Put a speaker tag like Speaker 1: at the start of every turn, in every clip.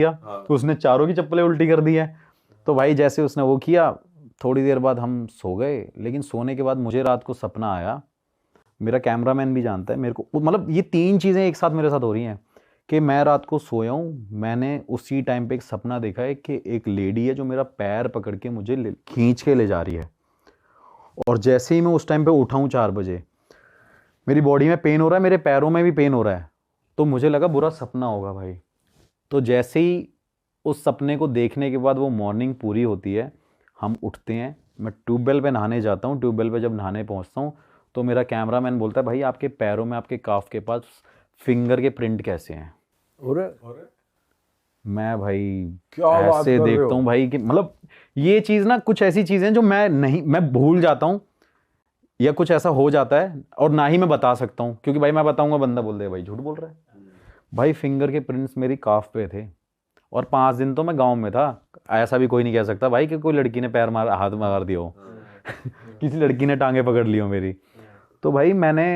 Speaker 1: दिया तो उसने चारों की चप्पलें उल्टी कर दी है। तो भाई जैसे उसने वो किया, थोड़ी देर बाद हम सो गए। लेकिन सोने के बाद मुझे रात को सपना आया, मेरा कैमरामैन भी जानता है मेरे को, मतलब ये 3 चीज़ें एक साथ मेरे साथ हो रही हैं कि मैं रात को सोया हूँ, मैंने उसी टाइम पे एक सपना देखा है कि एक लेडी है जो मेरा पैर पकड़ के मुझे खींच के ले जा रही है। और जैसे ही मैं उस टाइम पे उठा हूँ 4 बजे, मेरी बॉडी में पेन हो रहा है, मेरे पैरों में भी पेन हो रहा है। तो मुझे लगा बुरा सपना होगा भाई। तो जैसे ही उस सपने को देखने के बाद वो मॉर्निंग पूरी होती है, हम उठते हैं, मैं ट्यूबवेल पे नहाने जाता हूँ। ट्यूबवेल पे जब नहाने पहुँचता हूँ तो मेरा कैमरामैन बोलता है भाई आपके पैरों में, आपके काफ के पास फिंगर के प्रिंट कैसे हैं।
Speaker 2: अरे
Speaker 1: मैं भाई
Speaker 2: क्या बात
Speaker 1: ऐसे
Speaker 2: कर रहे
Speaker 1: देखता
Speaker 2: हो?
Speaker 1: हूँ भाई कि मतलब ये चीज़ ना, कुछ ऐसी चीज़ें जो मैं भूल जाता हूँ या कुछ ऐसा हो जाता है और ना ही मैं बता सकता हूँ, क्योंकि भाई मैं बताऊंगा बंदा बोल देगा भाई झूठ बोल रहा है। भाई फिंगर के प्रिंट्स मेरी काफ पे थे और 5 दिन तो मैं गांव में था। ऐसा भी कोई नहीं कह सकता भाई कि कोई लड़की ने पैर मार, हाथ मार दिया हो किसी लड़की ने टांगे पकड़ ली हो मेरी। तो भाई मैंने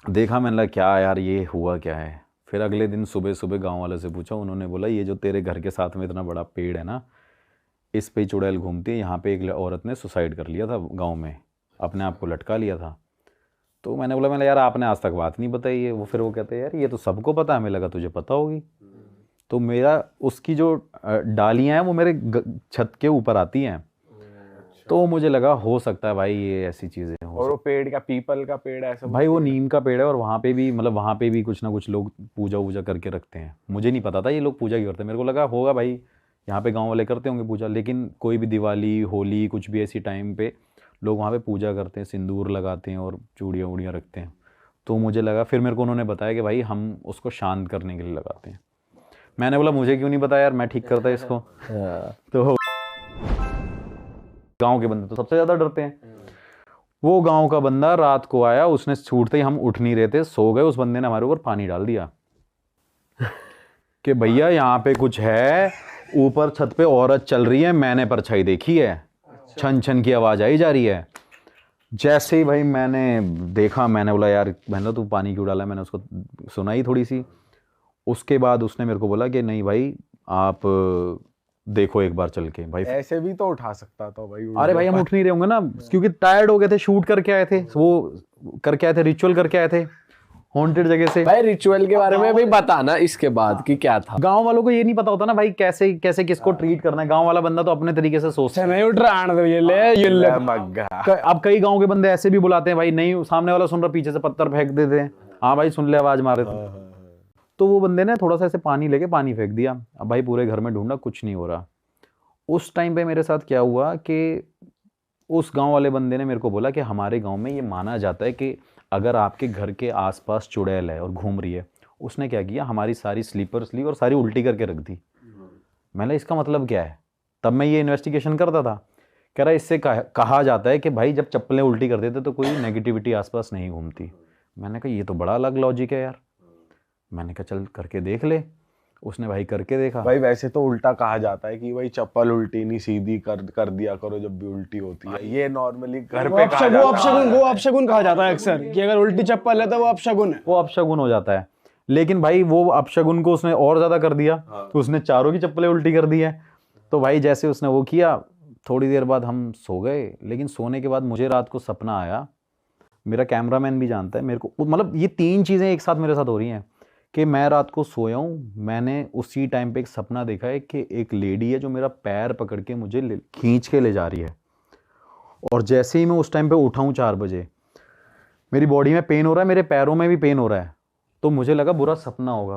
Speaker 1: देखा, मैंने लगा क्या यार ये हुआ क्या है। फिर अगले दिन सुबह सुबह गांव वाले से पूछा, उन्होंने बोला ये जो तेरे घर के साथ में इतना बड़ा पेड़ है ना, इस पे चुड़ैल घूमती है, यहाँ पे एक औरत ने सुसाइड कर लिया था गांव में, अपने आप को लटका लिया था। तो मैंने बोला, मैंने यार आपने आज तक बात नहीं बताई है। वो फिर वो कहते हैं यार ये तो सबको पता है, हमें लगा तुझे पता होगी। तो मेरा उसकी जो डालियाँ हैं वो मेरे छत के ऊपर आती हैं। तो मुझे लगा हो सकता है भाई ये ऐसी चीज़ें हो।
Speaker 2: और वो पेड़ का, पीपल का पेड़ ऐसा
Speaker 1: भाई वो नीम का पेड़ है और वहाँ पे भी, मतलब वहाँ पे भी कुछ ना कुछ लोग पूजा वूजा करके रखते हैं। मुझे नहीं पता था ये लोग पूजा क्यों करते हैं, मेरे को लगा होगा भाई यहाँ पे गांव वाले करते होंगे पूजा। लेकिन कोई भी दिवाली, होली, कुछ भी ऐसी टाइम पे लोग वहाँ पे पूजा करते हैं, सिंदूर लगाते हैं और चूड़ियाँ वूड़ियाँ रखते हैं। तो मुझे लगा, फिर मेरे को उन्होंने बताया कि भाई हम उसको शांत करने के लिए लगाते हैं। मैंने बोला मुझे क्यों नहीं बताया यार, मैं ठीक करता इसको। तो गाँव के बंदे तो सबसे ज़्यादा डरते हैं। वो गांव का बंदा रात को आया, उसने छूटते ही, हम उठ नहीं रहे थे, सो गए, उस बंदे ने हमारे ऊपर पानी डाल दिया कि भैया यहाँ पे कुछ है, ऊपर छत पे औरत चल रही है, मैंने परछाई देखी है, छन छन की आवाज आई जा रही है। जैसे ही भाई मैंने देखा, मैंने बोला यार बहना तू पानी क्यों डाला, मैंने उसको सुनाई थोड़ी सी। उसके बाद उसने मेरे को बोला कि नहीं भाई आप देखो एक बार चल के। भाई
Speaker 2: ऐसे भी तो उठा सकता था भाई।
Speaker 1: अरे भाई हम उठ नहीं रहे होंगे ना, क्योंकि टायर्ड हो गए थे, शूट करके आए थे, वो करके आए थे, रिचुअल करके आए थे हॉन्टेड जगह से।
Speaker 3: भाई रिचुअल के बारे में भी बताना इसके बाद कि क्या था।
Speaker 1: गांव वालों को ये नहीं पता होता ना भाई कैसे कैसे किसको ट्रीट करना है। गांव वाला बंदा तो अपने तरीके से सोचता है।
Speaker 2: नहीं उठ रहा, आने दो, ये ले मग्गा।
Speaker 1: अब कई गांव के बंदे ऐसे भी बुलाते हैं भाई, नहीं सामने वाला सुन रहा, पीछे से पत्थर फेंक देते हैं, हाँ भाई सुन ले आवाज मारे तो वो बंदे ने थोड़ा सा ऐसे पानी लेके पानी फेंक दिया। अब भाई पूरे घर में ढूंढा, कुछ नहीं हो रहा। उस टाइम पे मेरे साथ क्या हुआ कि उस गांव वाले बंदे ने मेरे को बोला कि हमारे गांव में ये माना जाता है कि अगर आपके घर के आसपास चुड़ैल है और घूम रही है। उसने क्या किया, हमारी सारी स्लीपर्स ली और सारी उल्टी करके रख दी। मैंने इसका मतलब क्या है, तब मैं ये इन्वेस्टिगेशन करता था। कह रहा इससे कहा जाता है कि भाई जब चप्पलें उल्टी कर देते तो कोई नेगेटिविटी आसपास नहीं घूमती। मैंने कहा ये तो बड़ा अलग लॉजिक है यार। मैंने कहा चल करके देख ले। उसने भाई करके देखा।
Speaker 2: भाई वैसे तो उल्टा कहा जाता है कि भाई चप्पल उल्टी नहीं सीधी कर दिया करो जब भी उल्टी होती है। ये नॉर्मली घर पे कहा जाता है।
Speaker 4: वो अपशगुन कहा जाता है अक्सर कि अगर उल्टी चप्पल है तो वो अपशगुन है।
Speaker 1: वो अपशगुन हो जाता है। लेकिन भाई वो अपशगुन को उसने और ज्यादा कर दिया। तो उसने चारों की चप्पलें उल्टी कर दी है। तो भाई जैसे उसने वो किया, थोड़ी देर बाद हम सो गए। लेकिन सोने के बाद मुझे रात को सपना आया, मेरा कैमरामैन भी जानता है मेरे को, मतलब ये 3 चीज़ें एक साथ मेरे साथ हो रही हैं कि मैं रात को सोया हूँ, मैंने उसी टाइम पे एक सपना देखा है कि एक लेडी है जो मेरा पैर पकड़ के मुझे खींच के ले जा रही है। और जैसे ही मैं उस टाइम पे उठा हूँ 4 बजे, मेरी बॉडी में पेन हो रहा है, मेरे पैरों में भी पेन हो रहा है। तो मुझे लगा बुरा सपना होगा।